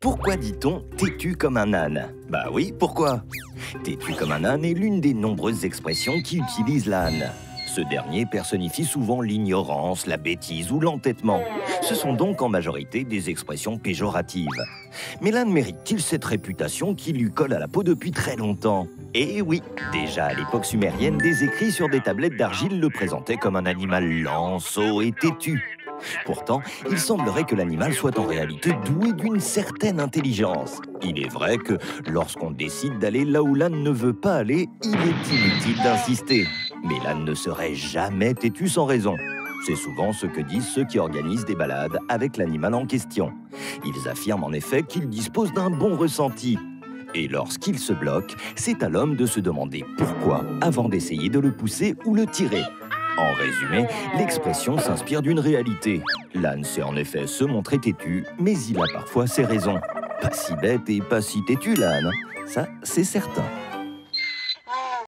Pourquoi dit-on « têtu comme un âne » ? Bah oui, pourquoi ? Têtu comme un âne est l'une des nombreuses expressions qui utilisent l'âne. Ce dernier personnifie souvent l'ignorance, la bêtise ou l'entêtement. Ce sont donc en majorité des expressions péjoratives. Mais l'âne mérite-t-il cette réputation qui lui colle à la peau depuis très longtemps ? Eh oui, déjà à l'époque sumérienne, des écrits sur des tablettes d'argile le présentaient comme un animal lent, sot et têtu. Pourtant, il semblerait que l'animal soit en réalité doué d'une certaine intelligence. Il est vrai que lorsqu'on décide d'aller là où l'âne ne veut pas aller, il est inutile d'insister. Mais l'âne ne serait jamais têtu sans raison. C'est souvent ce que disent ceux qui organisent des balades avec l'animal en question. Ils affirment en effet qu'il dispose d'un bon ressenti. Et lorsqu'il se bloque, c'est à l'homme de se demander pourquoi avant d'essayer de le pousser ou le tirer. En résumé, l'expression s'inspire d'une réalité. L'âne sait en effet se montrer têtu, mais il a parfois ses raisons. Pas si bête et pas si têtu l'âne, ça c'est certain.